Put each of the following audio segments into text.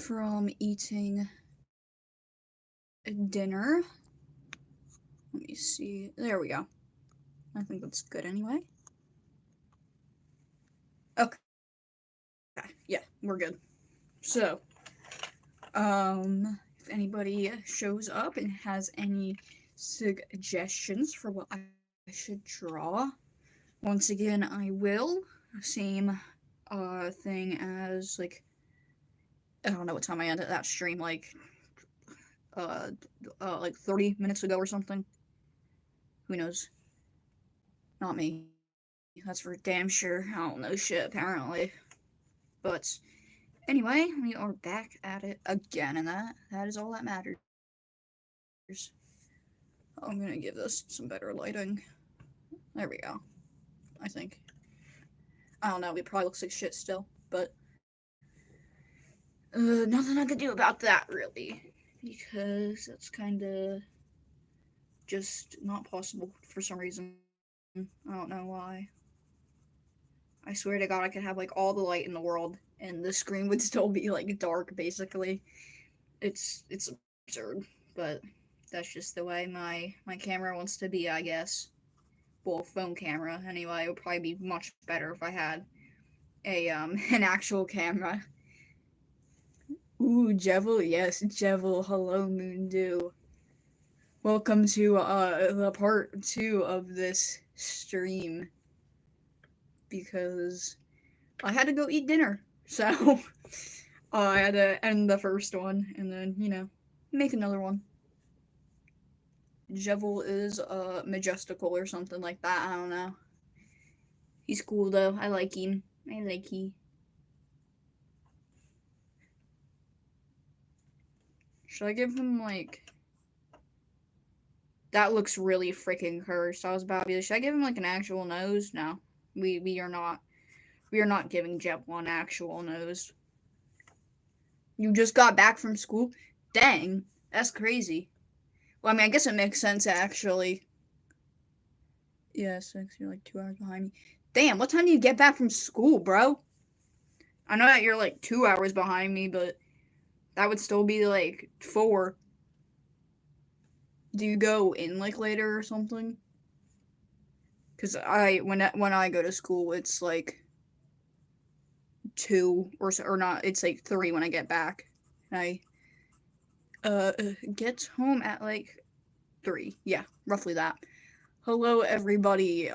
from eating dinner. Let me see. There we go. I think that's good anyway. Okay. Yeah, we're good. So, if anybody shows up and has any suggestions for what I should draw, once again, I will. Same thing as, like, I don't know what time I ended that stream, like 30 minutes ago or something. Who knows? Not me. That's for damn sure. I don't know shit, apparently. But anyway, we are back at it again, and that is all that matters. I'm gonna give this some better lighting. There we go. I think. I don't know, it probably looks like shit still, but nothing I could do about that, really. Because that's kinda just not possible for some reason. I don't know why. I swear to God, I could have, like, all the light in the world, and the screen would still be, like, dark, basically. It's absurd, but that's just the way my camera wants to be, I guess. Well, phone camera, anyway. It would probably be much better if I had a, an actual camera. Ooh, Jevil, yes, Jevil, hello, Moondew. Welcome to, the part 2 of this stream. Because I had to go eat dinner, so I had to end the first one, and then, you know, make another one. Jevil is, majestical or something like that, I don't know. He's cool, though. I like him. I like he. Should I give him, like... That looks really freaking cursed. I was about to be like, should I give him, like, an actual nose? No. We are not. We are not giving Jevil an actual nose. You just got back from school? Dang. That's crazy. Well, I mean, I guess it makes sense, actually. Yeah, 6, you're like 2 hours behind me. Damn, what time do you get back from school, bro? I know that you're like 2 hours behind me, but that would still be like 4. Do you go in like later or something? Cause when I go to school, it's like 2 or not. It's like 3 when I get back. I get home at like 3. Yeah, roughly that. Hello, everybody.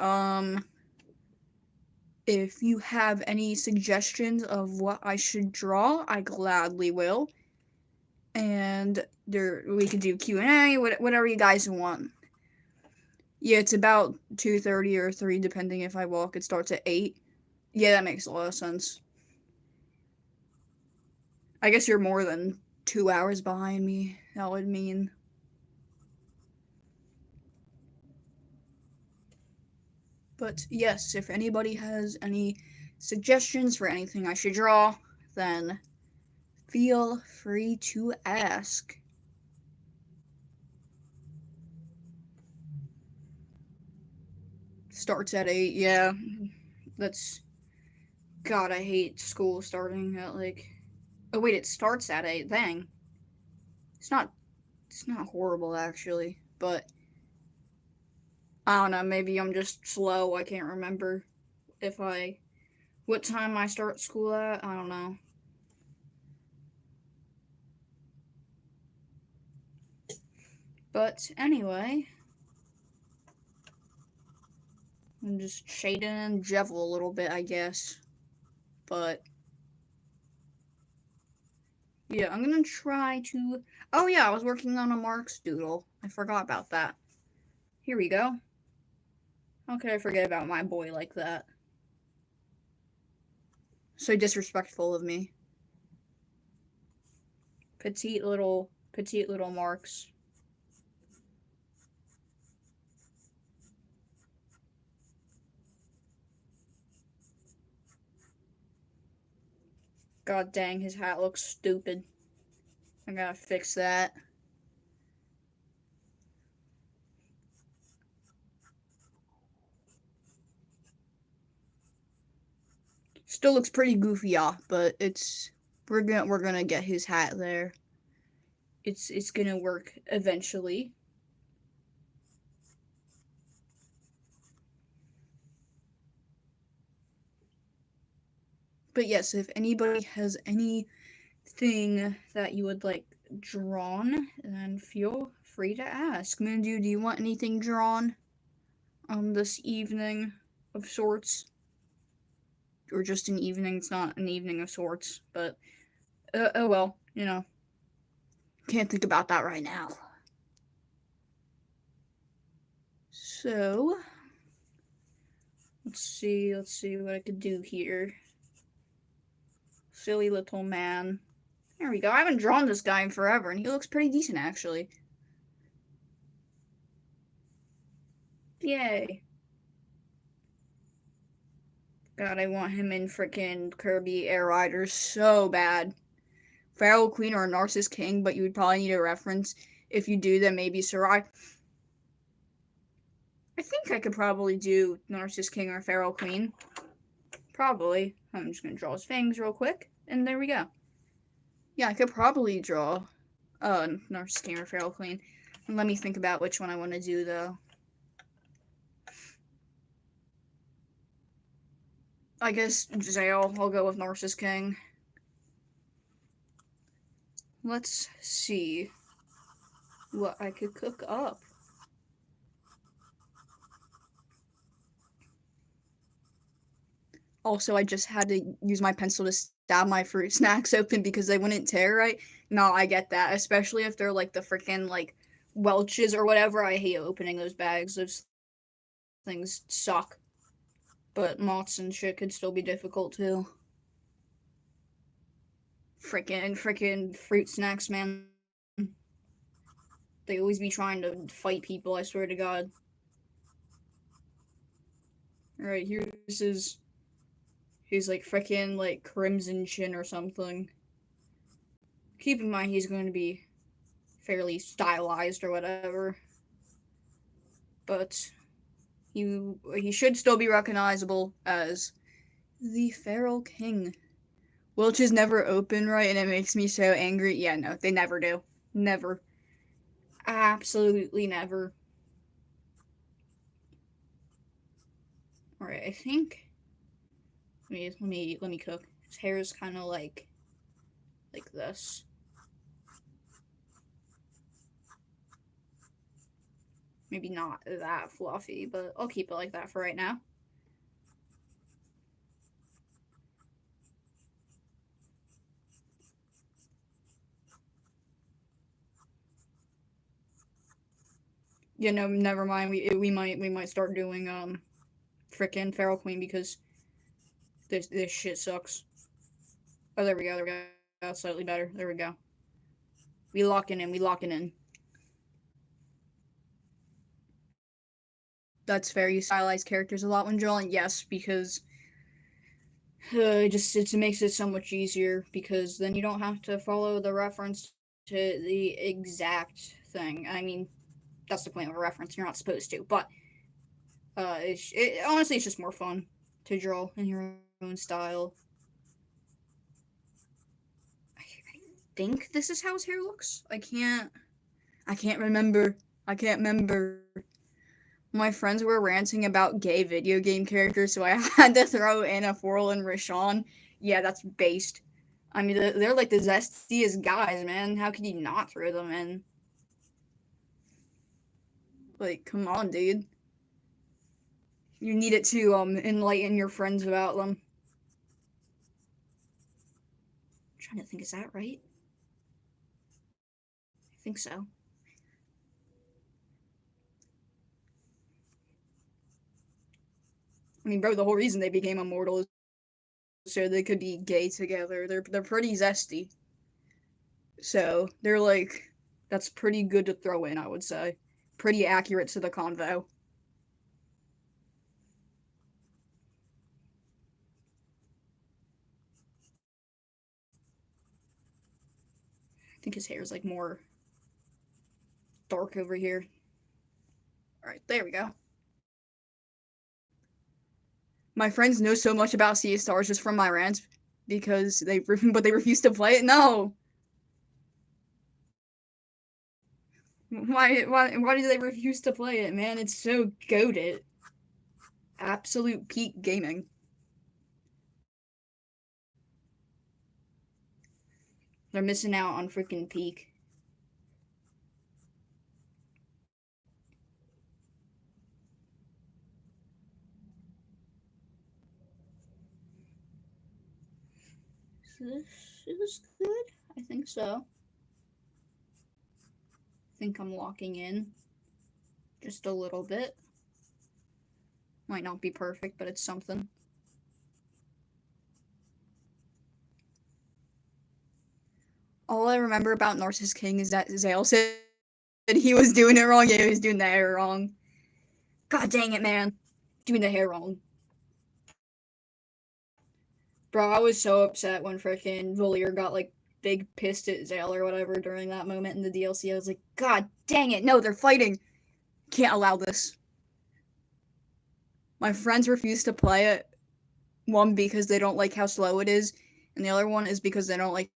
If you have any suggestions of what I should draw, I gladly will. And we could do Q&A, whatever you guys want. Yeah, it's about 2:30 or 3, depending if I walk. It starts at 8. Yeah, that makes a lot of sense. I guess you're more than 2 hours behind me. That would mean. But yes, if anybody has any suggestions for anything I should draw, then feel free to ask. Starts at 8, yeah. That's... God, I hate school starting at, like... Oh, wait, it starts at 8, dang. It's not horrible, actually, but... I don't know, maybe I'm just slow, I can't remember what time I start school at, I don't know. But anyway, I'm just shading in Jevil a little bit, I guess. But yeah, I'm gonna try to... Oh yeah, I was working on a Marx doodle. I forgot about that. Here we go. How could I forget about my boy like that? So disrespectful of me. Petite little Marx. God dang, his hat looks stupid. I gotta fix that. Still looks pretty goofy, yeah, but it's We're gonna get his hat there. It's gonna work eventually. But yes, if anybody has anything that you would like drawn, then feel free to ask. Mandu, do you want anything drawn on this evening of sorts? Or just an evening? It's not an evening of sorts, but oh well, you know. Can't think about that right now. So, let's see what I could do here. Silly little man. There we go. I haven't drawn this guy in forever, and he looks pretty decent, actually. Yay. God, I want him in frickin' Kirby Air Riders so bad. Feral Queen or Narcissus King, but you would probably need a reference. If you do, then maybe Sarai. I think I could probably do Narcissus King or Feral Queen. Probably. I'm just gonna draw his fangs real quick, and there we go. Yeah, I could probably draw Narcissus King or Feral Queen. And let me think about which one I want to do, though. I guess Zale. I'll go with Narcissus King. Let's see what I could cook up. Also, I just had to use my pencil to stab my fruit snacks open because they wouldn't tear right. No, I get that, especially if they're like the freaking like Welch's or whatever. I hate opening those bags. Those things suck. But moths and shit could still be difficult too. Freaking fruit snacks, man. They always be trying to fight people, I swear to God. Alright, here's his like freaking like Crimson Chin or something. Keep in mind he's going to be fairly stylized or whatever. But he should still be recognizable as the Feral King. Welch's never open, right? And it makes me so angry. Yeah, no, they never do. Never. Absolutely never. Alright, I think let me cook. His hair is kinda like this. Maybe not that fluffy, but I'll keep it like that for right now. Yeah, no, never mind. We might start doing frickin' Feral Queen because this shit sucks. Oh, there we go. There we go. That's slightly better. There we go. We locking in. That's fair. You stylize characters a lot when drawing. Yes, because it makes it so much easier because then you don't have to follow the reference to the exact thing. I mean, that's the point of a reference. You're not supposed to, but honestly, it's just more fun to draw in your own style. I think this is how his hair looks. I can't remember. My friends were ranting about gay video game characters, so I had to throw in a Forl and Rashawn. Yeah, that's based. I mean, they're like the zestiest guys, man. How could you not throw them in? Like, come on, dude. You need it to enlighten your friends about them. I'm trying to think, is that right? I think so. I mean, bro, the whole reason they became immortal is so they could be gay together. They're pretty zesty. So they're like, that's pretty good to throw in, I would say. Pretty accurate to the convo. I think his hair is like more dark over here. Alright, there we go. My friends know so much about Sea of Stars just from my rants because they refuse to play it. No. Why do they refuse to play it, man? It's so goated. Absolute peak gaming. They're missing out on freaking peak. This is good. I think so. I think I'm locking in just a little bit. Might not be perfect, but it's something. All I remember about Narcissus King is that Zale said he was doing it wrong. Yeah, he was doing the hair wrong. God dang it, man. Doing the hair wrong. Bro, I was so upset when freaking Voliere got, like, big pissed at Zale or whatever during that moment in the DLC. I was like, God dang it, no, they're fighting. Can't allow this. My friends refuse to play it. One, because they don't like how slow it is, and the other one is because they don't like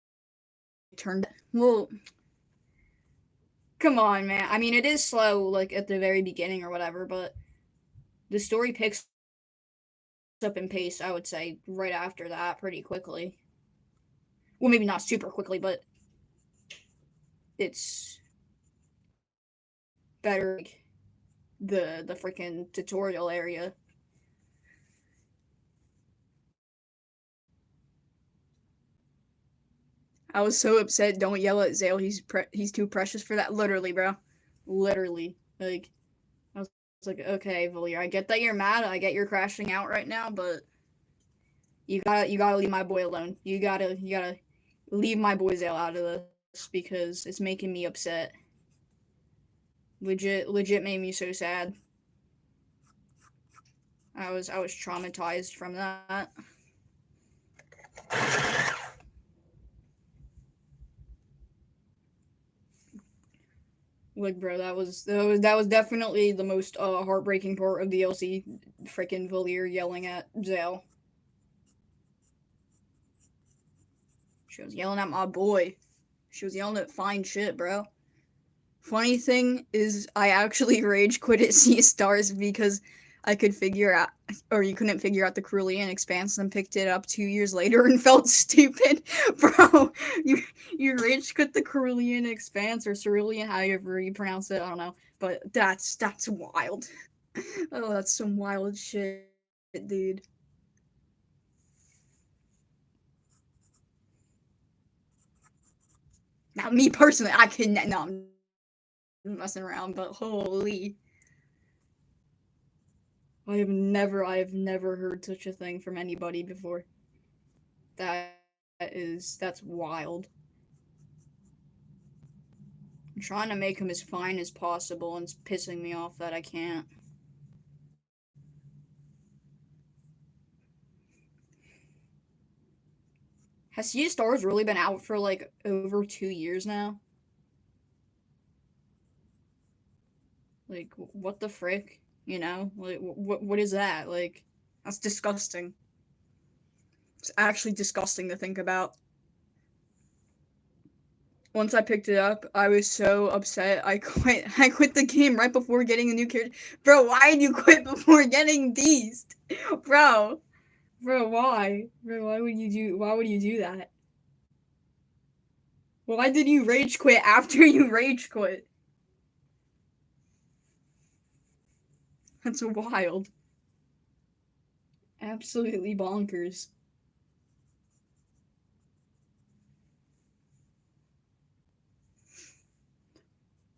turned. Well, come on, man. I mean, it is slow, like, at the very beginning or whatever, but the story picks up in pace, I would say, right after that pretty quickly. Well, maybe not super quickly, but it's better, like, the freaking tutorial area. I was so upset. Don't yell at Zale. He's too precious for that. Literally, bro. Literally. Like, I was like, okay, Voliere, I get that you're mad. I get you're crashing out right now, but you gotta leave my boy alone. You gotta leave my boy Zale out of this because it's making me upset. Legit made me so sad. I was traumatized from that. Like, bro, that was definitely the most heartbreaking part of DLC. Freaking Voliere yelling at Zale. She was yelling at my boy. She was yelling at fine shit, bro. Funny thing is, I actually rage quit at Sea Stars because I could figure out, or you couldn't figure out the Cerulean Expanse, and picked it up 2 years later and felt stupid, bro. You rage quit the Cerulean Expanse or Cerulean, however you pronounce it. I don't know, but that's wild. Oh, that's some wild shit, dude. Now, me personally, I couldn't. No, I'm messing around, but holy. I have never heard such a thing from anybody before. That's wild. I'm trying to make him as fine as possible, and it's pissing me off that I can't. Has Sea Stars really been out for like over 2 years now? Like, what the frick? You know, like, what is that? Like, that's disgusting. It's actually disgusting to think about. Once I picked it up, I was so upset. I quit. I quit the game right before getting a new character. Bro, why did you quit before getting Beast? Bro, why? Bro, why would you do? Why would you do that? Why did you rage quit after you rage quit? That's wild. Absolutely bonkers.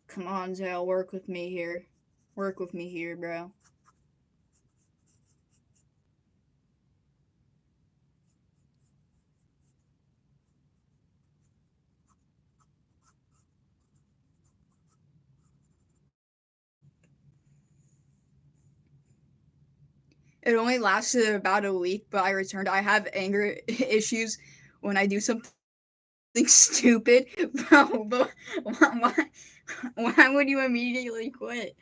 Come on, Zale, work with me here. Work with me here, bro. It only lasted about a week, but I returned. I have anger issues when I do something stupid. Bro, but why would you immediately quit?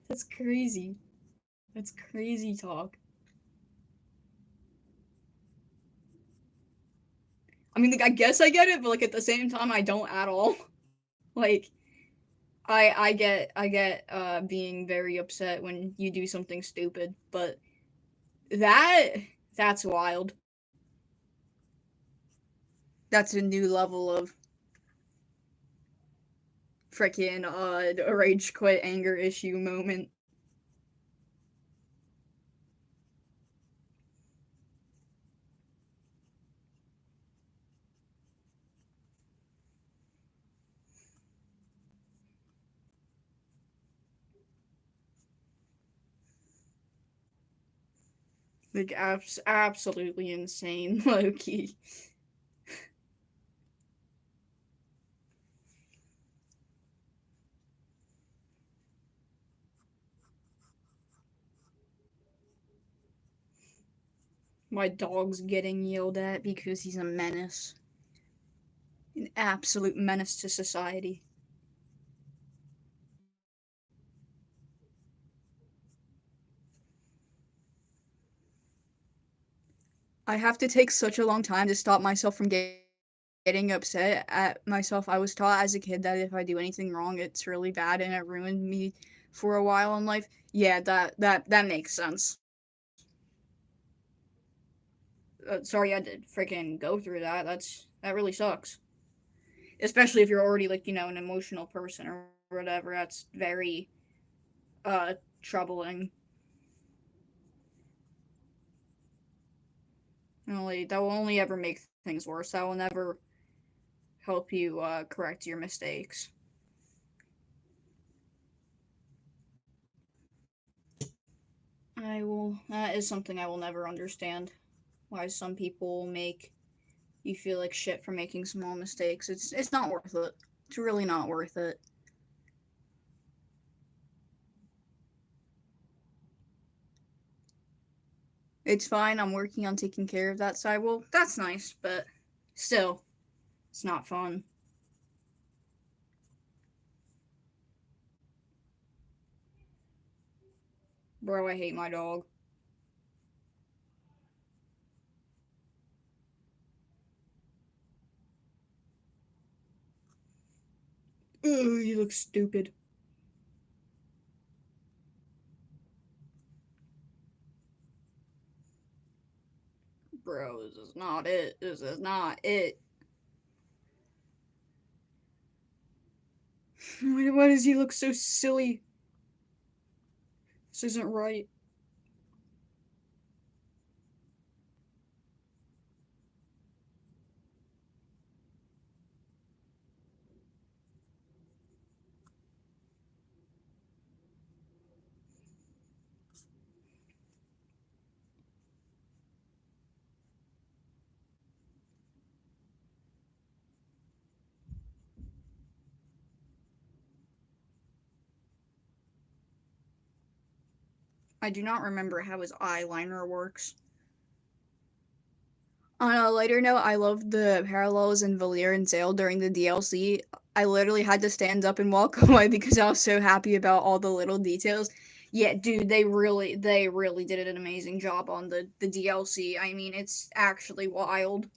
That's crazy. That's crazy talk. I mean, like, I guess I get it, but, like, at the same time, I don't at all. Like, I get being very upset when you do something stupid, but that that's wild. That's a new level of freaking a rage quit anger issue moment. Like absolutely insane, Loki. My dog's getting yelled at because he's a menace. An absolute menace to society. I have to take such a long time to stop myself from getting upset at myself. I was taught as a kid that if I do anything wrong, it's really bad and it ruined me for a while in life. Yeah, that makes sense. Sorry I had to freaking go through that. That really sucks. Especially if you're already like, an emotional person or whatever. That's very troubling. Only that will only ever make things worse. That will never help you correct your mistakes. That is something I will never understand. Why some people make you feel like shit for making small mistakes. It's not worth it. It's really not worth it. It's fine. I'm working on taking care of that side. Well, that's nice, but still, it's not fun. Bro, I hate my dog. Ugh, he looks stupid. Bro, this is not it. This is not it. Why does he look so silly? This isn't right. I do not remember how his eyeliner works. On a lighter note, I loved the parallels in Valir and Zale during the DLC. I literally had to stand up and walk away because I was so happy about all the little details. Yeah, dude, they really did an amazing job on the DLC. I mean, it's actually wild.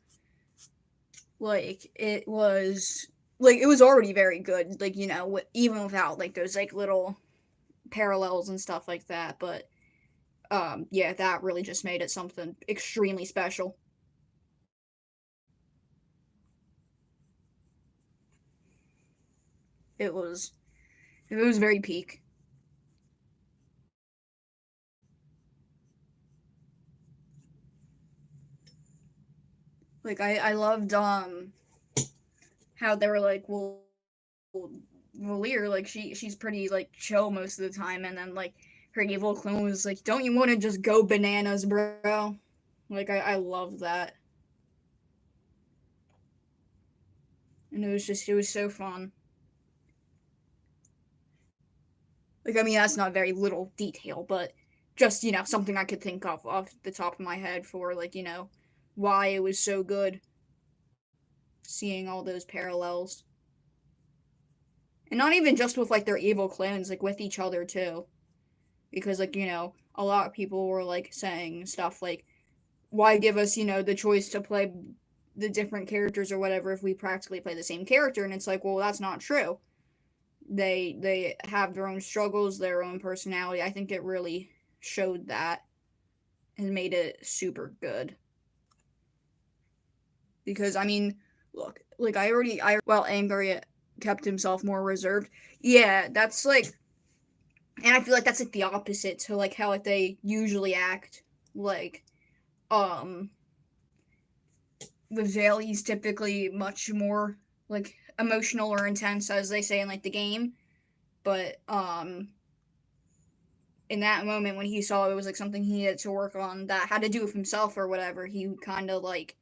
Like it was already very good. Like even without like those like little parallels and stuff like that. But yeah, that really just made it something extremely special. It was it was very peak. Like I loved how they were like, well, Valir, like she's pretty like chill most of the time, and then like her evil clone was like, don't you want to just go bananas, bro? Like I love that, and it was so fun. Like I mean that's not very little detail, but just something I could think of off the top of my head for like why it was so good seeing all those parallels. And not even just with like their evil clones, like with each other too. Because like, a lot of people were like saying stuff like, why give us, the choice to play the different characters or whatever if we practically play the same character, and it's like, well, that's not true. They have their own struggles, their own personality. I think it really showed that and made it super good. Because I mean, look, like well, Anger kept himself more reserved. Yeah, that's like, and I feel like that's like the opposite to like how like they usually act. Like, um, with Zale, he's typically much more like emotional or intense, as they say in like the game. But in that moment when he saw it was like something he had to work on that had to do with himself or whatever, he kind of like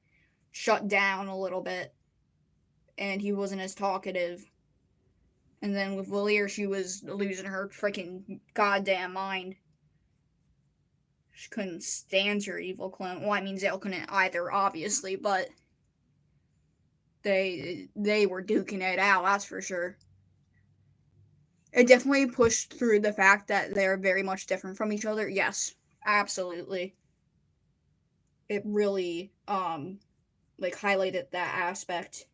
shut down a little bit, and he wasn't as talkative. And then with Valier, she was losing her freaking goddamn mind. She couldn't stand her evil clone. Well, I mean, Zale couldn't either, obviously, but they were duking it out, that's for sure. It definitely pushed through the fact that they're very much different from each other. Yes, absolutely. It really like highlighted that aspect.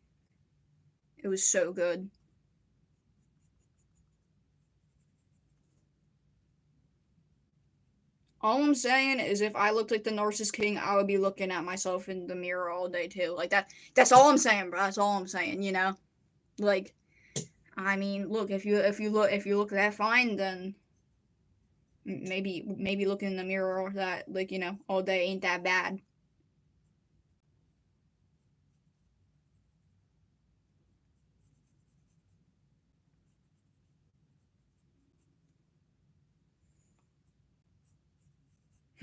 It was so good. All I'm saying is if I looked like the Narcissus King, I would be looking at myself in the mirror all day too. Like that's all I'm saying, bro. That's all I'm saying, you know? Like I mean, look, if you look that fine, then maybe looking in the mirror or that like, you know, all day ain't that bad.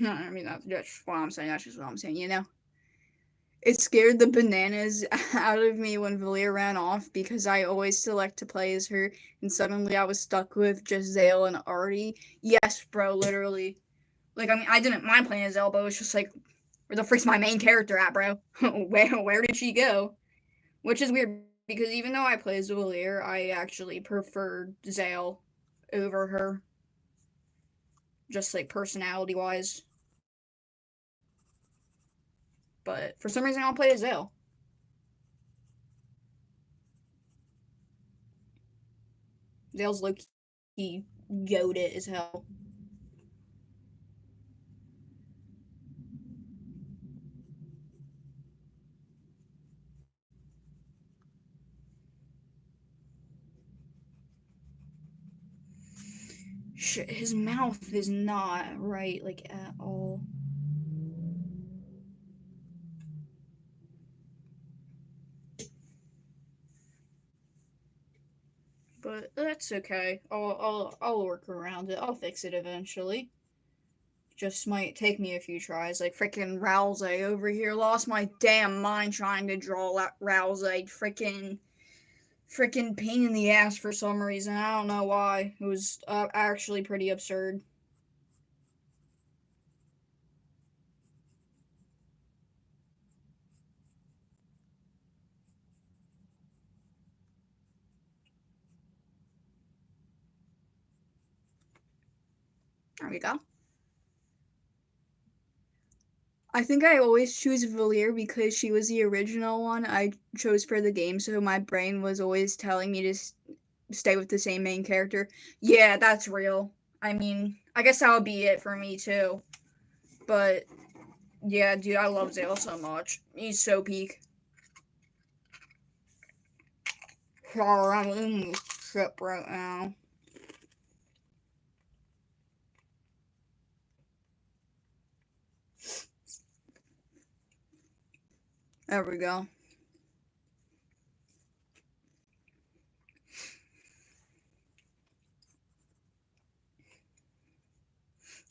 I mean that's just what I'm saying. That's just what I'm saying, you know? It scared the bananas out of me when Valia ran off because I always select to play as her, and suddenly I was stuck with just Zale and Artie. Yes, bro, literally. Like, I mean, I didn't mind playing as Zale, but it was just like, where the freak's my main character at, bro? Where did she go? Which is weird because even though I play as Valier, I actually preferred Zale over her, just like personality wise. But for some reason, I'll play as Zale. Zale's low key goaded as hell. Shit, his mouth is not right, like, at all. But that's okay. I'll work around it. I'll fix it eventually. Just might take me a few tries. Like freaking Rousey over here lost my damn mind trying to draw that Rousey. Freaking pain in the ass for some reason. I don't know why. It was actually pretty absurd. There we go. I think I always choose Valier because she was the original one I chose for the game, so my brain was always telling me to stay with the same main character. Yeah, that's real. I mean, I guess that would be it for me too. But yeah, dude, I love Zale so much. He's so peak. Sorry, I'm in this trip right now. There we go.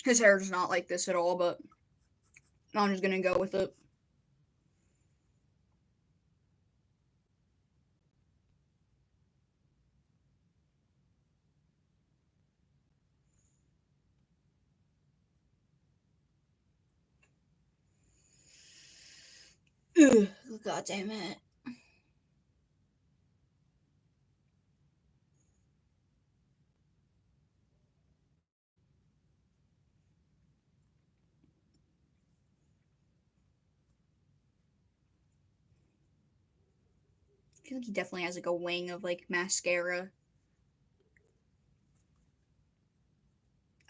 His hair is not like this at all, but I'm just gonna go with it. Ugh, God damn it. I feel like he definitely has like a wing of like mascara.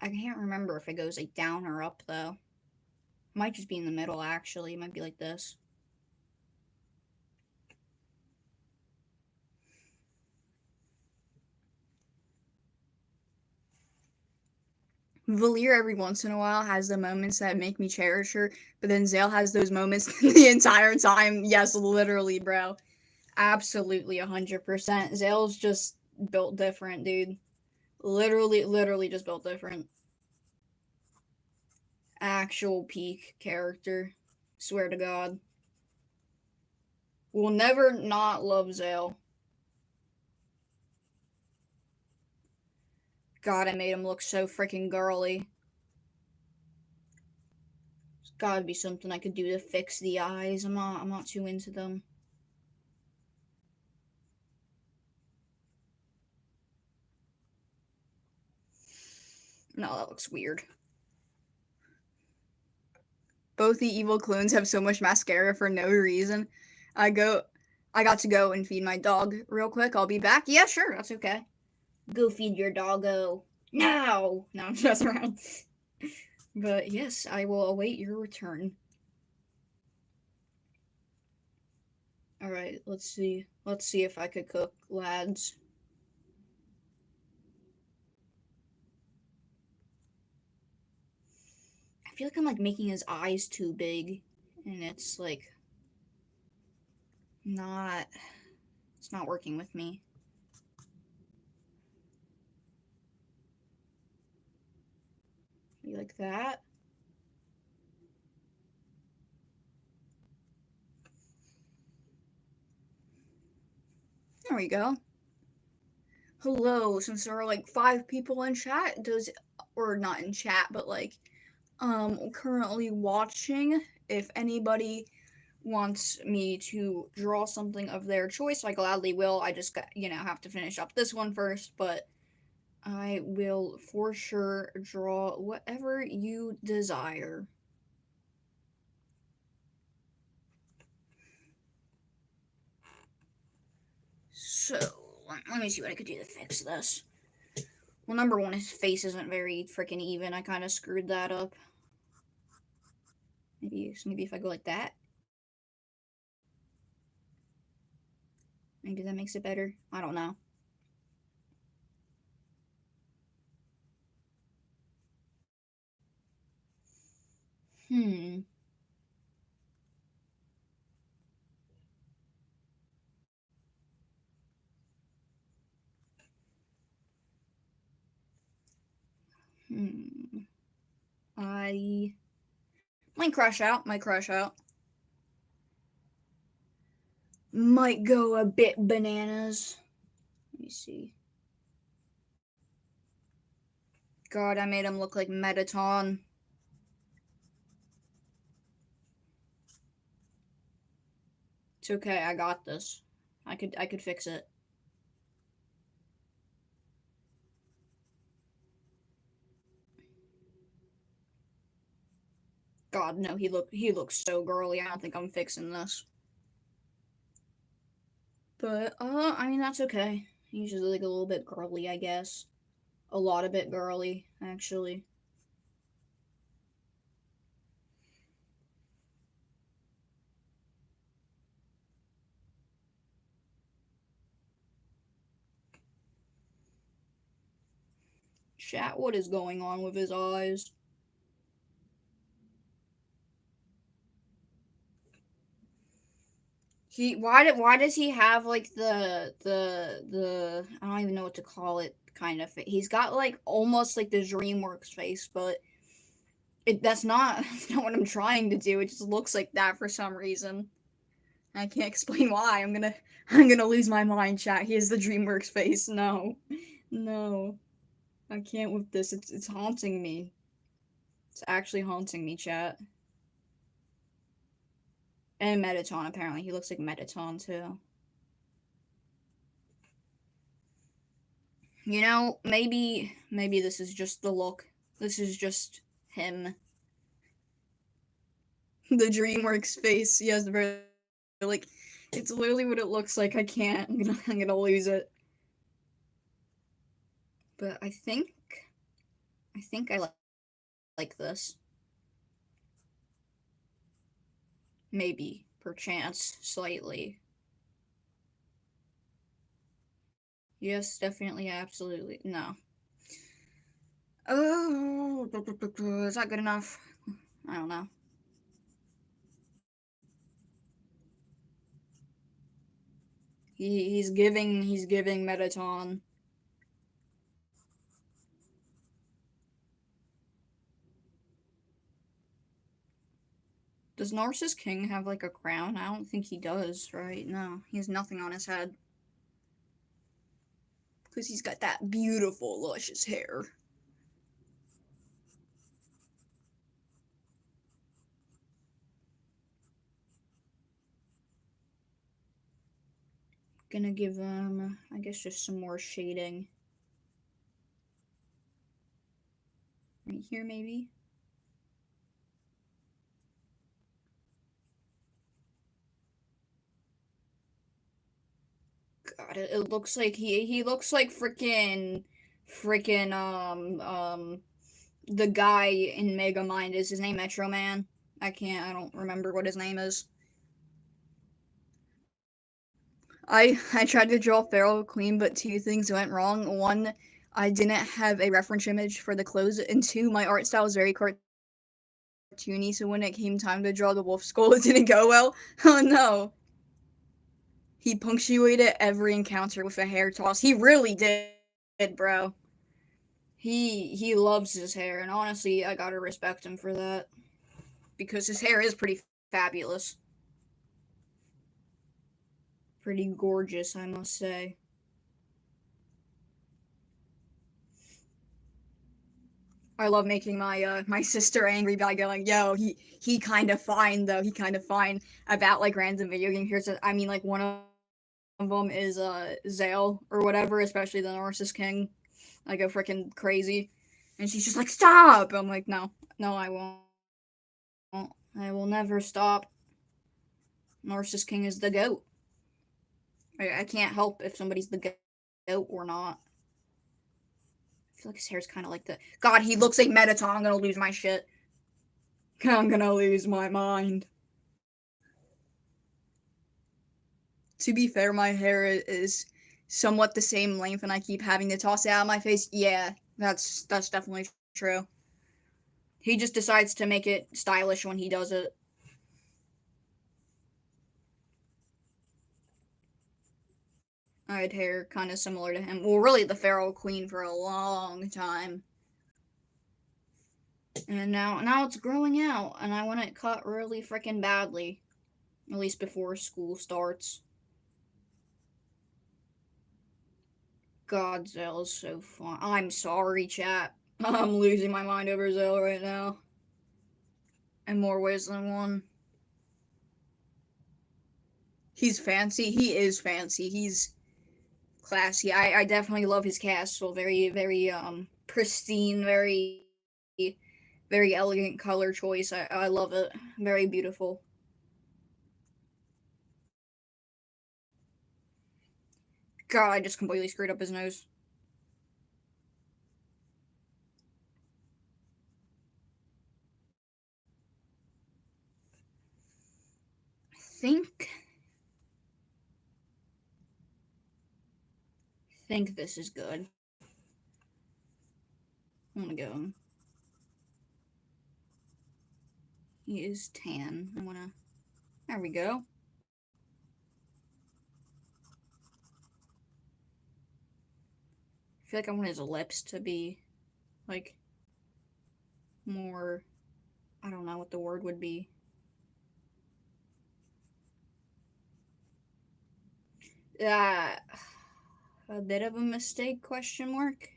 I can't remember if it goes like down or up though. It might just be in the middle actually. It might be like this. Valir every once in a while has the moments that make me cherish her, but then Zale has those moments the entire time. Yes, literally, bro. Absolutely 100%. Zale's just built different, dude. Literally just built different. Actual peak character. Swear to God. Will never not love Zale. God, I made him look so freaking girly. There's gotta be something I could do to fix the eyes. I'm not too into them. No, that looks weird. Both the evil clones have so much mascara for no reason. I got to go and feed my dog real quick. I'll be back. Yeah, sure, that's okay. Go feed your doggo. Now! No, I'm just around. But yes, I will await your return. Alright, let's see. Let's see if I could cook, lads. I feel like I'm like making his eyes too big. And it's like not it's not working with me. Maybe like that. There we go. Hello, since there are like 5 people in chat, or not in chat, but like currently watching, if anybody wants me to draw something of their choice, I gladly will. I just got, have to finish up this one first, but I will for sure draw whatever you desire. So, let me see what I could do to fix this. Well, number one, his face isn't very freaking even. I kind of screwed that up. Maybe if I go like that. Maybe that makes it better. I don't know. Hmm. I might crush out. Might go a bit bananas. Let me see. God, I made him look like Mettaton. It's okay, I got this. I could fix it. God, no, he looks so girly. I don't think I'm fixing this. But I mean that's okay. He's just like a little bit girly, I guess. A lot of bit girly, actually. Chat, what is going on with his eyes? Why does he have like the I don't even know what to call it kind of he's got like almost like the DreamWorks face, but that's not that's not what I'm trying to do. It just looks like that for some reason. I can't explain why. I'm gonna lose my mind, chat. He has the DreamWorks face. No. No. I can't with this. It's haunting me. It's actually haunting me, chat. And Mettaton, apparently. He looks like Mettaton, too. Maybe this is just the look. This is just him. The DreamWorks face. He has the very, like, It's literally what it looks like. I can't. I'm gonna lose it. But I think I like this. Maybe, perchance, slightly. Yes, definitely, absolutely. No. Oh, is that good enough? I don't know. He's giving Mettaton. Does Narcissus King have like a crown? I don't think he does, right? No, he has nothing on his head. Because he's got that beautiful, luscious hair. Gonna give him, I guess, just some more shading. Right here, maybe? God, it looks like he looks like freaking the guy in Megamind. Is his name Metro Man? I don't remember what his name is. I tried to draw Feral Queen, but two things went wrong. One, I didn't have a reference image for the clothes, and two, my art style is very cartoony, so when it came time to draw the wolf skull, it didn't go well. Oh no. He punctuated every encounter with a hair toss. He really did, bro. He loves his hair, and honestly, I gotta respect him for that. Because his hair is pretty fabulous. Pretty gorgeous, I must say. I love making my sister angry by going, yo, he kind of fine though. He kind of fine about like random video game characters. I mean, like one of them is Zale or whatever, especially the Narcissus King. I go freaking crazy, and she's just like, stop. I'm like, no, no, I won't. I will never stop. Narcissus King is the goat. I can't help if somebody's the goat or not. I feel like his hair's kind of like the. God, he looks like Mettaton. I'm gonna lose my shit. I'm gonna lose my mind. To be fair, my hair is somewhat the same length, and I keep having to toss it out of my face. Yeah, that's definitely true. He just decides to make it stylish when he does it. I had hair kind of similar to him. Well, really, the Feral Queen for a long time. And now it's growing out, and I want it cut really freaking badly. At least before school starts. God, Zell is so fun. I'm sorry, chat. I'm losing my mind over Zell right now. In more ways than one. He's fancy. He is fancy. He's classy. I definitely love his castle. Very, very, pristine, very elegant color choice. I love it. Very beautiful. God, I just completely screwed up his nose. I think this is good. I'm gonna go. He is tan. I wanna. There we go. I feel like I want his lips to be like more. I don't know what the word would be. Uh, a bit of a mistake? Question mark.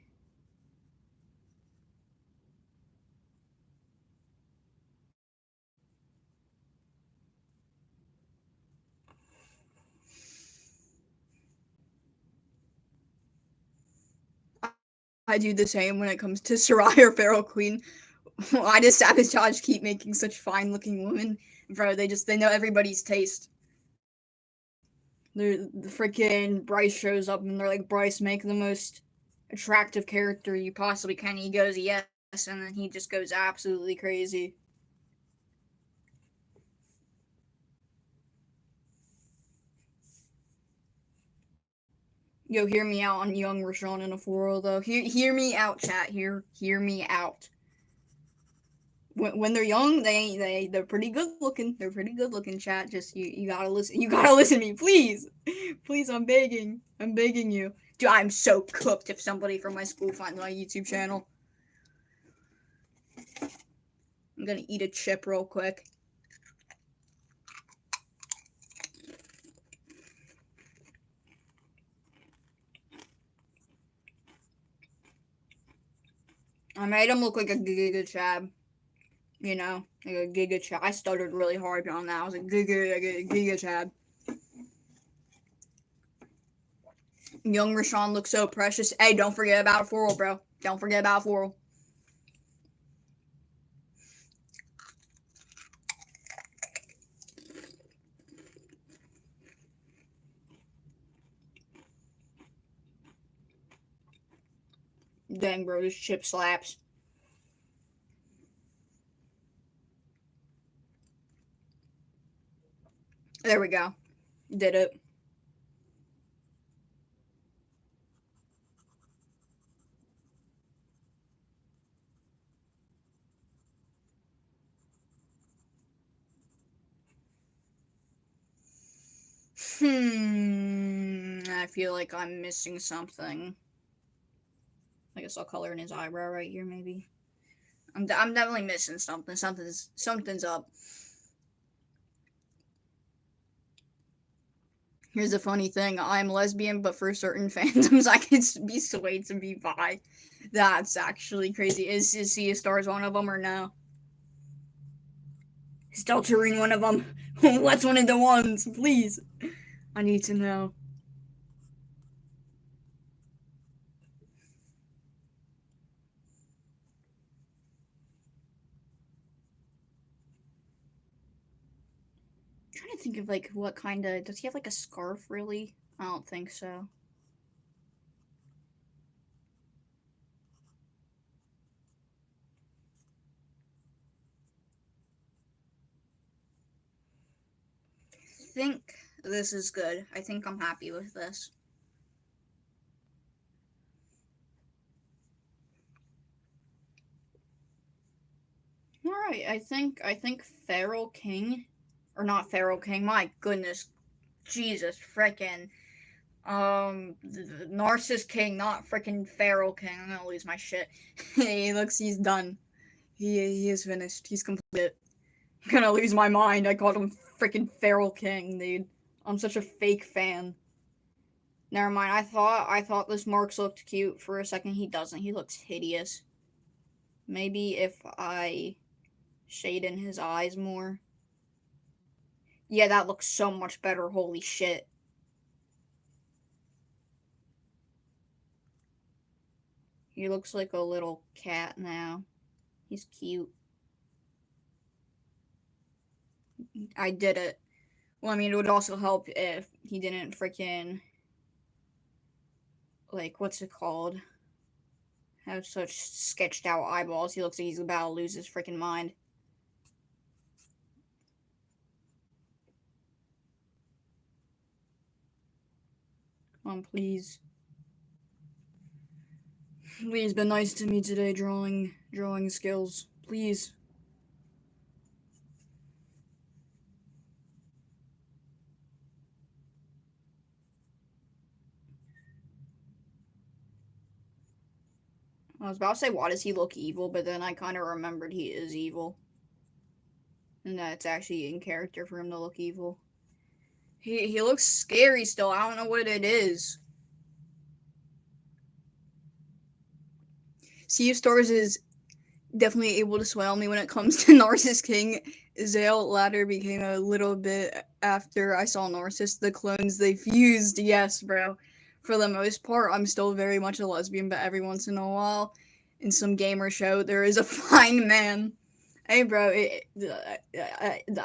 I do the same when it comes to Sarai or Feral Queen. I just sabotage keep making such fine looking women, bro. They know everybody's taste. The freaking Bryce shows up and they're like, Bryce, make the most attractive character you possibly can. He goes, yes, and then he just goes absolutely crazy. Yo, hear me out on young Rashawn in a 4 though. Hear me out, chat. Hear me out. When they're young, they're pretty good looking. They're pretty good looking, chat. Just you gotta listen. You gotta listen to me, please, please. I'm begging you, dude. I'm so cooked if somebody from my school finds my YouTube channel. I'm gonna eat a chip real quick. I made him look like a Giga Chad. You know, like a Giga Chad. I stuttered really hard on that. I was like, Giga Chad. Young Rashawn looks so precious. Hey, don't forget about Foral, bro. Don't forget about Foral. Dang, bro, this chip slaps. There we go. Did it. I feel like I'm missing something. I guess I'll color in his eyebrow right here, maybe. I'm definitely missing something. Something's up. Here's the funny thing: I'm lesbian, but for certain fandoms, I can be swayed to be bi. That's actually crazy. Is Sea Stars one of them or no? Is Deltarune one of them? What's one of the ones, please? I need to know. I'm trying to think of like what kind of does he have like a scarf really? I don't think so. I think this is good. I think I'm happy with this. All right, I think Feral King, or not Feral King. My goodness, Jesus, frickin', Narcissus King, not frickin' Feral King. I'm gonna lose my shit. He's done. He is finished. He's completed. I'm gonna lose my mind. I called him frickin' Feral King, dude. I'm such a fake fan. Never mind. I thought this Marks looked cute for a second. He doesn't. He looks hideous. Maybe if I shade in his eyes more. Yeah, that looks so much better. Holy shit. He looks like a little cat now. He's cute. I did it. Well, I mean, it would also help if he didn't freaking, like, what's it called? Have such sketched out eyeballs. He looks like he's about to lose his freaking mind. Come on, please. Please be nice to me today, drawing skills. Please. I was about to say, why does he look evil? But then I kind of remembered he is evil. And that it's actually in character for him to look evil. He looks scary still. I don't know what it is. Sea of Stars is definitely able to swell me when it comes to Narcissus King. Zale ladder became a little bit after I saw Narcissus. The clones, they fused. Yes, bro. For the most part, I'm still very much a lesbian, but every once in a while, in some gamer show, there is a fine man. Hey, bro,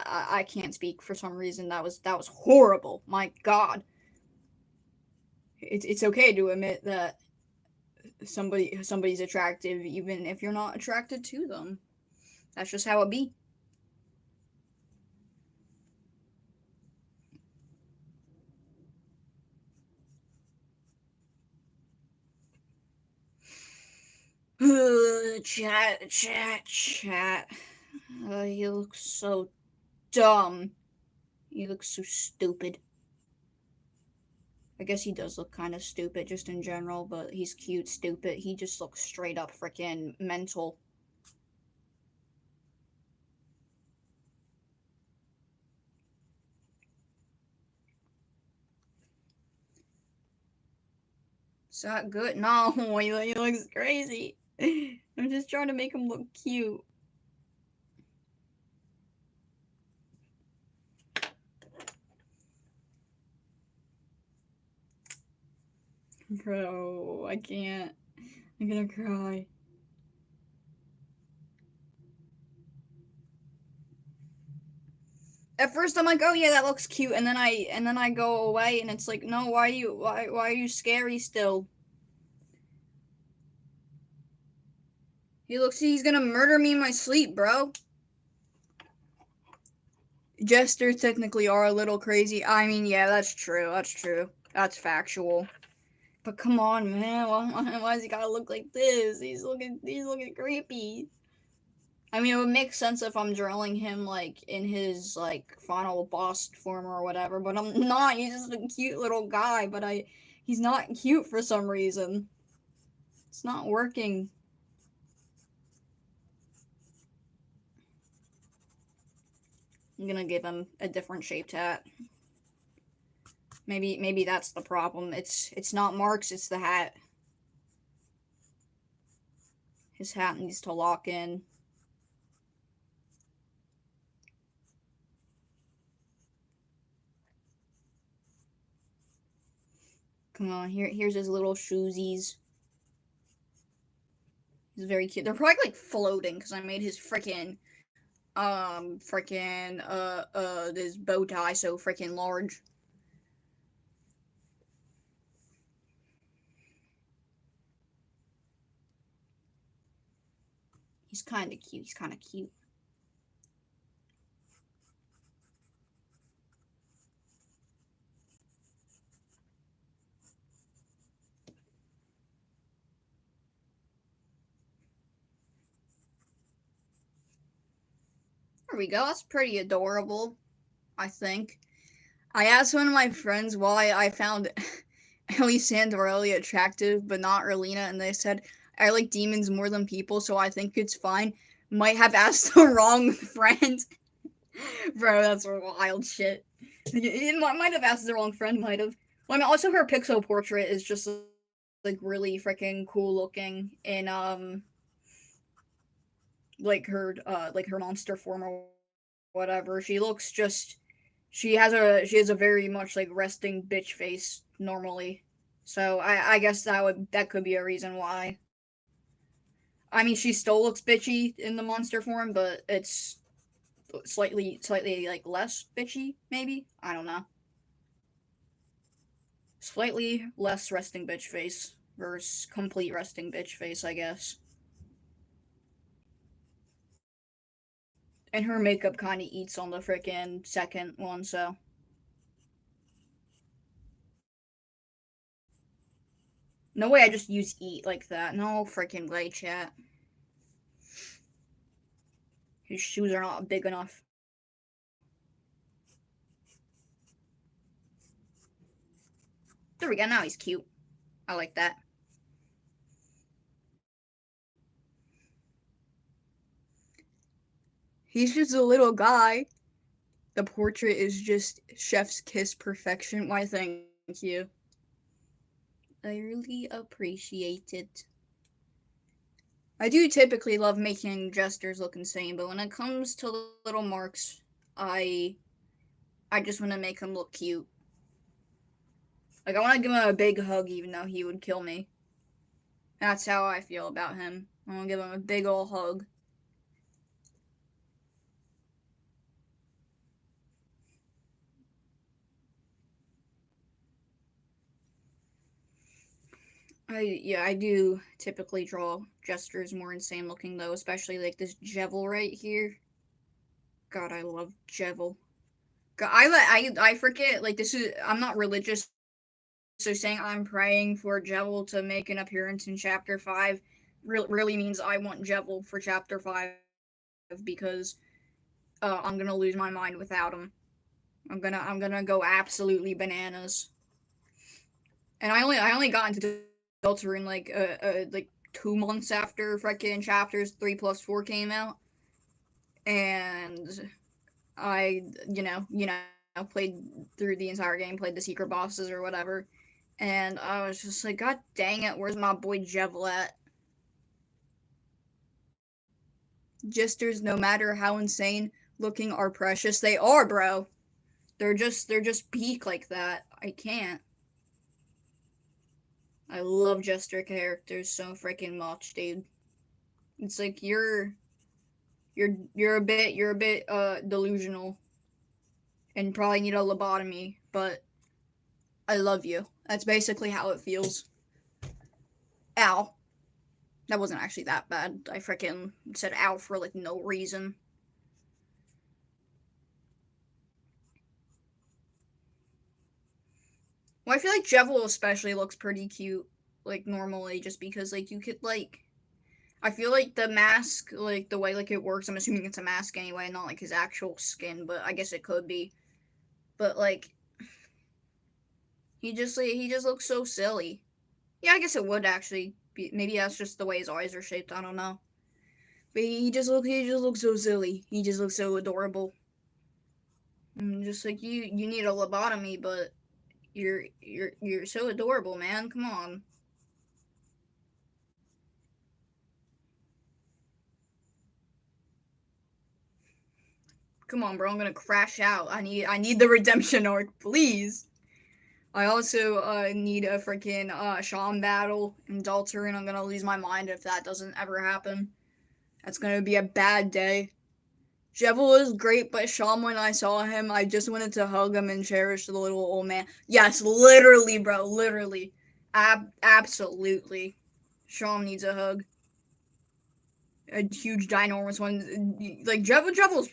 I can't speak for some reason. That was horrible. My God. It's okay to admit that somebody's attractive, even if you're not attracted to them. That's just how it be. Chat. He looks so dumb. He looks so stupid. I guess he does look kind of stupid just in general, but he's cute, stupid. He just looks straight up freaking mental. Is that good? No, he looks crazy. I'm just trying to make him look cute. Bro, I can't. I'm gonna cry. At first I'm like, oh yeah, that looks cute, and then I go away and it's like, no, why are you scary still? He looks he's gonna murder me in my sleep, bro. Jesters technically are a little crazy. I mean, yeah, that's true. That's true. That's factual. But come on, man. Why does he gotta look like this? He's looking creepy. I mean, it would make sense if I'm drilling him like in his like final boss form or whatever. But I'm not. He's just a cute little guy. But he's not cute for some reason. It's not working. I'm gonna give him a different shaped hat. Maybe that's the problem. It's not Mark's. It's the hat. His hat needs to lock in. Come on, here's his little shoesies. He's very cute. They're probably like floating because I made his this bow tie so freaking large. He's kind of cute. He's kind of cute. There we go. That's pretty adorable, I think. I asked one of my friends why I found Elisandra really attractive, but not Erlina, and they said, I like demons more than people, so I think it's fine. Might have asked the wrong friend. Bro, that's wild shit. It might have asked the wrong friend, might have. Well, I mean, also her pixel portrait is just like really freaking cool looking in like her monster form or whatever. She has a very much like resting bitch face normally. So I guess that could be a reason why. I mean, she still looks bitchy in the monster form, but it's slightly like less bitchy maybe. I don't know. Slightly less resting bitch face versus complete resting bitch face, I guess. And her makeup kind of eats on the frickin' second one, so. No way I just use eat like that. No freaking way, chat. His shoes are not big enough. There we go, now he's cute. I like that. He's just a little guy. The portrait is just chef's kiss perfection. Why, thank you. I really appreciate it. I do typically love making jesters look insane, but when it comes to little marks, I I just want to make him look cute. Like I want to give him a big hug, even though he would kill me. That's how I feel about him. I want to give him a big ol' hug. I do typically draw gestures more insane looking though, especially like this Jevil right here. God, I love Jevil. God, I forget like this is I'm not religious, so saying I'm praying for Jevil to make an appearance in chapter 5 really means I want Jevil for chapter 5 because I'm gonna lose my mind without him. I'm gonna go absolutely bananas. And I only got into Deltarune like 2 months after freaking chapters 3+4 came out, and I played through the entire game, played the secret bosses or whatever, and I was just like, God dang it, where's my boy Jevil at? Jesters, no matter how insane looking, are precious. They are, bro. They're just peak like that. I can't. I love Jester characters so freaking much, dude. It's like you're a bit delusional and probably need a lobotomy, but I love you. That's basically how it feels. Ow. That wasn't actually that bad. I freaking said ow for like no reason. Well, I feel like Jevil especially looks pretty cute, like normally, just because like you could like I feel like the mask, like the way like it works, I'm assuming it's a mask anyway, not like his actual skin, but I guess it could be. But like he just looks so silly. Yeah, I guess it would actually be. Maybe that's just the way his eyes are shaped. I don't know. But he just looks so silly. He just looks so adorable. And just like you need a lobotomy, but you're so adorable, man. Come on. Come on, bro. I'm gonna crash out. I need the redemption arc, please. I also need a freaking Shawn battle in Dalter, and I'm gonna lose my mind if that doesn't ever happen. That's gonna be a bad day. Jevil is great, but Shawn, when I saw him, I just wanted to hug him and cherish the little old man. Yes, literally, bro, literally. Absolutely. Shawn needs a hug. A huge, ginormous one. Like, Jevil's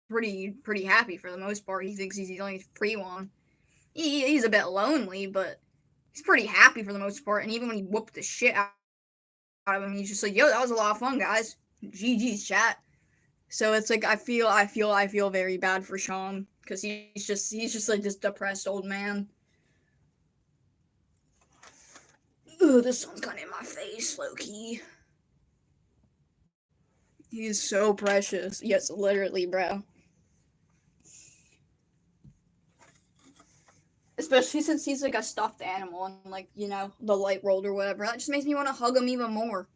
pretty happy for the most part. He thinks he's the only free one. He's a bit lonely, but he's pretty happy for the most part. And even when he whooped the shit out of him, he's just like, "Yo, that was a lot of fun, guys. GG's chat." So it's like I feel very bad for Shawn because he's just like this depressed old man. Ooh, the sun's kind of in my face, low key. He's so precious. Yes, literally, bro. Especially since he's like a stuffed animal and like the light world or whatever. That just makes me want to hug him even more.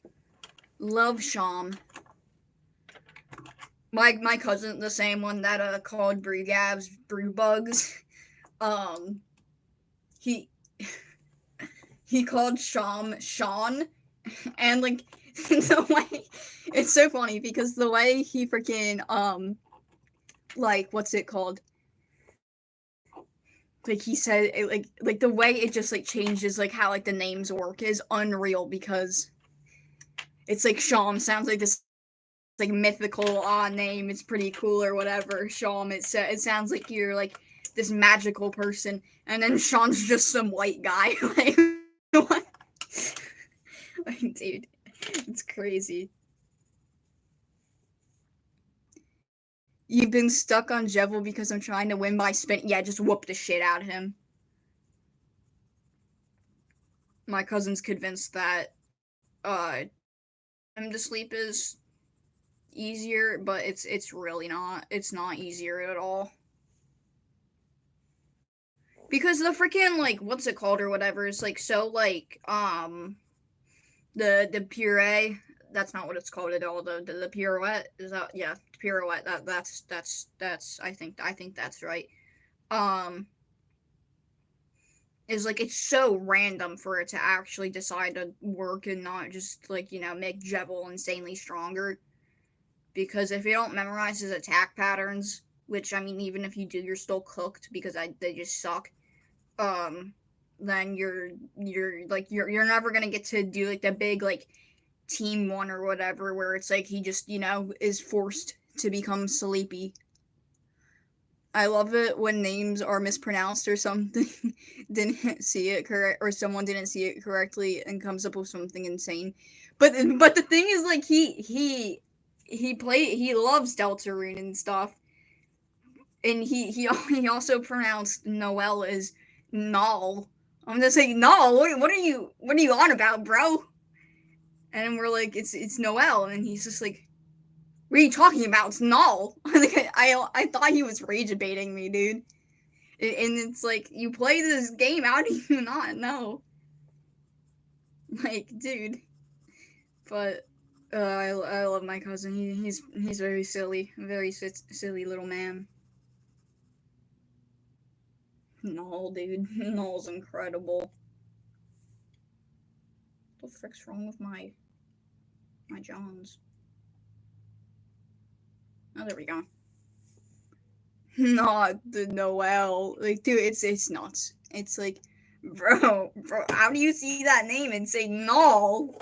Love Shawn. My cousin, the same one that called Brewgabs Brewbugs. Um, he he called Sean, and like the way it's so funny because the way he freaking like what's it called? Like he said it, like the way it just like changes like how like the names work is unreal because it's like Sean sounds like this like mythical name. It's pretty cool or whatever. Sean, it sounds like you're like this magical person, and then Sean's just some white guy. Like what? Like, dude, it's crazy. You've been stuck on Jevil because I'm trying to win by spin. Yeah, just whoop the shit out of him. My cousin's convinced that him to sleep is easier, but it's really not. It's not easier at all. Because the freaking like what's it called or whatever is like so like the puree, that's not what it's called at all. The pirouette is that, yeah, pirouette, that's I think that's right. Um is like it's so random for it to actually decide to work and not just like make Jevil insanely stronger, because if you don't memorize his attack patterns, which I mean even if you do you're still cooked because they just suck. um then you're never gonna get to do like the big like team one or whatever where it's like he just is forced to become sleepy. I love it when names are mispronounced or something didn't see it correct or someone didn't see it correctly and comes up with something insane. But the thing is like he loves Deltarune and stuff. And he also pronounced Noel as Null. I'm just like, Null, what are you on about, bro? And we're like, it's Noel, and he's just like, what are you talking about? It's Null. Like, I thought he was rage baiting me, dude. And it's like, you play this game, how do you not know? Like, dude. But I love my cousin. He's very silly, very silly little man. Null, dude. Null's incredible. What the frick's wrong with my Johns? Oh, there we go. Not the Noel. Like, dude, it's nuts. It's like, bro, how do you see that name and say no?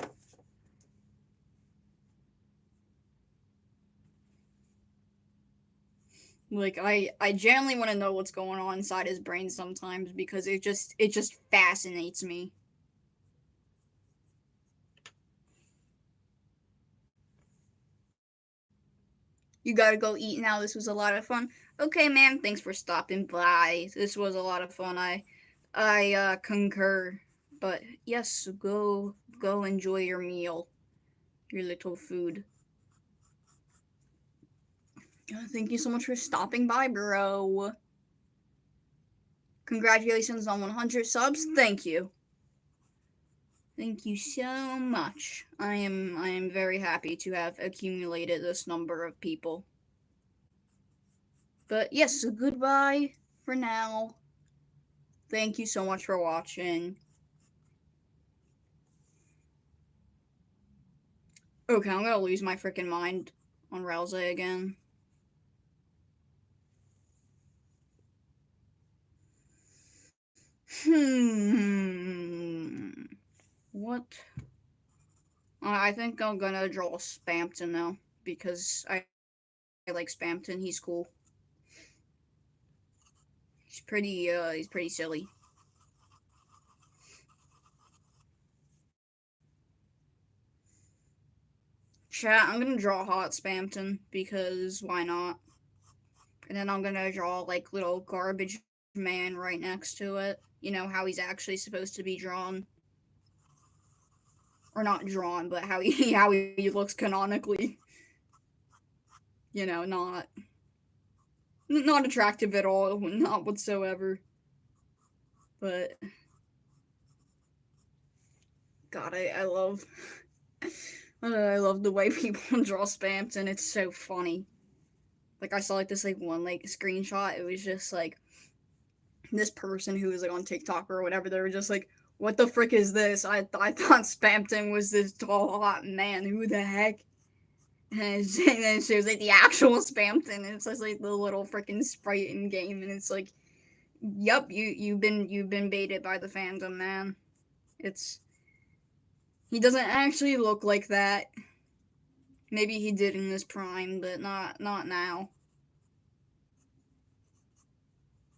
Like, I genuinely want to know what's going on inside his brain sometimes because it just fascinates me. You gotta go eat now. This was a lot of fun. Okay, man. Thanks for stopping by. This was a lot of fun. I concur. But yes, go enjoy your meal, your little food. Thank you so much for stopping by, bro. Congratulations on 100 subs. Thank you. Thank you so much. I am very happy to have accumulated this number of people. But yes, goodbye for now. Thank you so much for watching. Okay, I'm gonna lose my freaking mind on Rouse again. What? I think I'm gonna draw Spamton now because I like Spamton. He's cool. He's pretty silly. Chat, I'm gonna draw Hot Spamton because why not? And then I'm gonna draw like little garbage man right next to it. You know how he's actually supposed to be drawn, or not drawn, but how he how he looks canonically. You know, not attractive at all, not whatsoever. But God, I love I love the way people draw Spamton. It's so funny. Like I saw like this like one like screenshot. It was just like this person who was like on TikTok or whatever. They were just like, "What the frick is this?" I thought Spamton was this tall hot man. Who the heck? And then it shows like the actual Spamton, and it's just like the little freaking sprite in game, and it's like, "Yup, you've been baited by the fandom, man." It's he doesn't actually look like that. Maybe he did in his prime, but not now.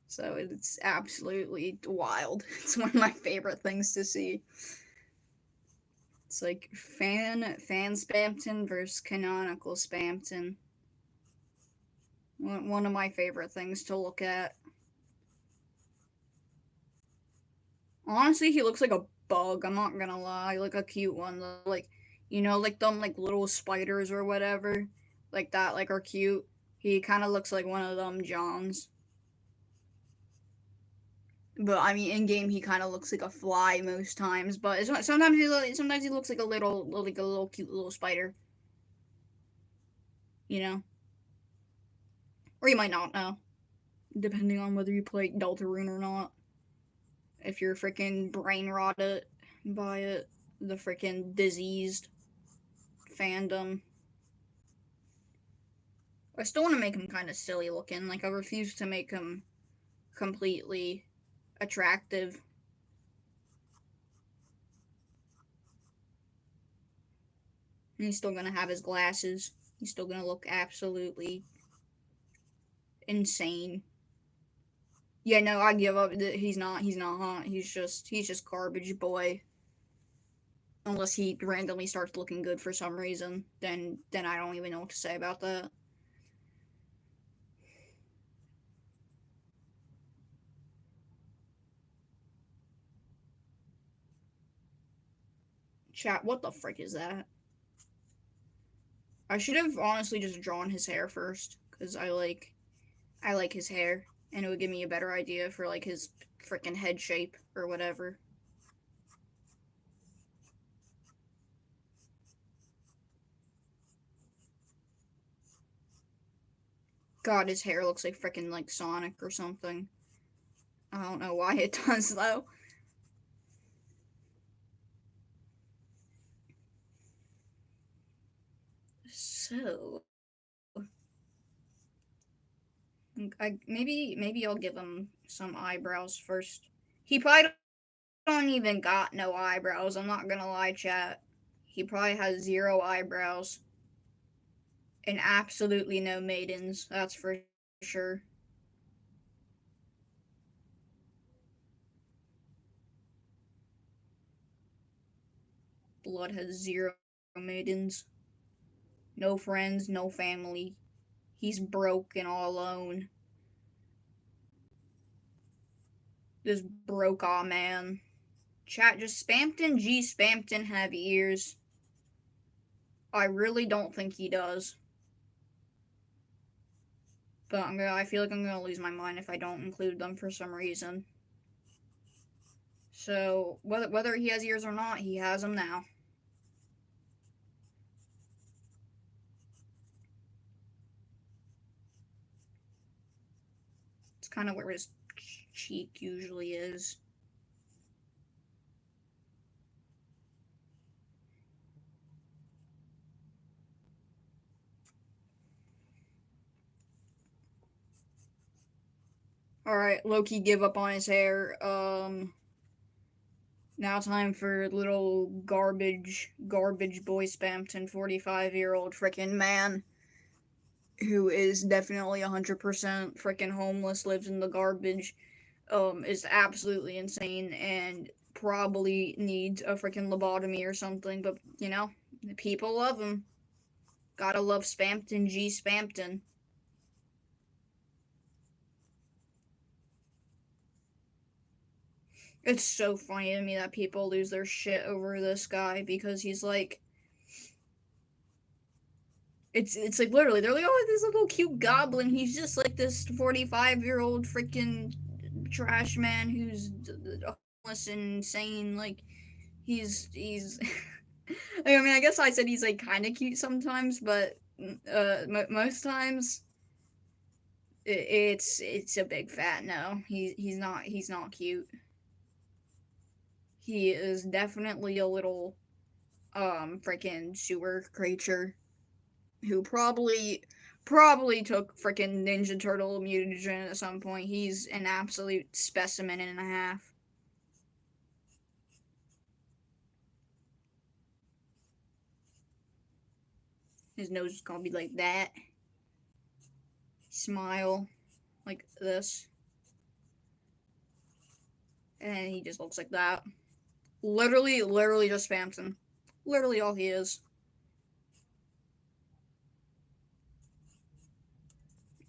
So it's absolutely wild. It's one of my favorite things to see. It's like fan Spamton versus canonical Spamton. One of my favorite things to look at. Honestly, he looks like a bug. I'm not gonna lie, like a cute one. Like like them like little spiders or whatever, like that, like are cute. He kind of looks like one of them Johns. But I mean, in game he kind of looks like a fly most times. But sometimes he looks like a little cute little spider. You know, or you might not know, depending on whether you play Deltarune or not. If you're freaking brain rotted by it, the freaking diseased fandom. I still want to make him kind of silly looking. Like I refuse to make him completely attractive. And he's still gonna have his glasses. He's still gonna look absolutely insane. Yeah, no, I give up. He's not. He's not hot. He's just garbage boy. Unless he randomly starts looking good for some reason, then I don't even know what to say about that. Chat, what the frick is that? I should have honestly just drawn his hair first, because I like his hair, and it would give me a better idea for like his freaking head shape or whatever. God, his hair looks like freaking like Sonic or something. I don't know why it does though. So, maybe I'll give him some eyebrows first. He probably don't even got no eyebrows. I'm not gonna lie, chat. He probably has 0 eyebrows and absolutely no maidens. That's for sure. Blood has 0 maidens. No friends, no family. He's broke and all alone. This broke aw man. Chat, just Spampton G Spampton have ears? I really don't think he does. But I feel like I'm gonna lose my mind if I don't include them for some reason. So whether he has ears or not, he has them now. It's kind of where his cheek usually is. Alright, Loki give up on his hair. Now time for little garbage boy Spampton, 45-year-old freaking man who is definitely 100% freaking homeless, lives in the garbage, is absolutely insane and probably needs a freaking lobotomy or something, but you know, people love him. Gotta love Spampton G Spampton. It's so funny to me that people lose their shit over this guy because he's like, it's like literally they're like, oh, this little cute goblin. He's just like this 45-year-old freaking trash man who's homeless and insane. Like he's. I mean, I guess I said he's like kind of cute sometimes, but most times it's a big fat no. He's not cute. He is definitely a little freaking sewer creature who probably took freaking Ninja Turtle mutagen at some point. He's an absolute specimen and a half. His nose is gonna be like that. Smile like this. And he just looks like that. Literally just spams him. Literally all he is.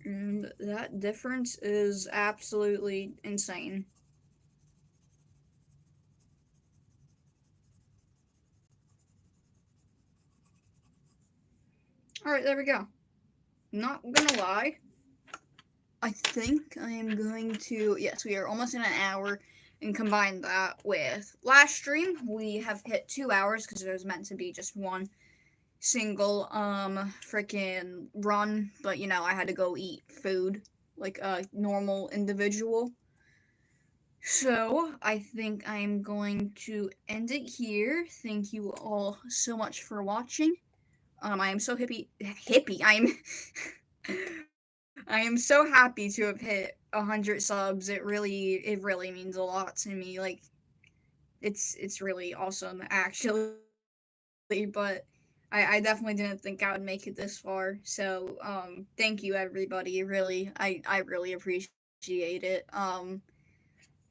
And that difference is absolutely insane. Alright, there we go. Not gonna lie. I think I am going to. Yes, we are almost in an hour. And combine that with last stream, we have hit 2 hours because it was meant to be just one single freaking run, but you know, I had to go eat food like a normal individual. So, I think I'm going to end it here. Thank you all so much for watching. I am so hippie. I am so happy to have hit 100 subs. It really means a lot to me. Like it's really awesome actually, but I definitely didn't think I would make it this far. So thank you everybody. Really, I really appreciate it.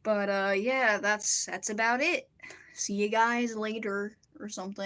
But yeah, that's about it. See you guys later or something.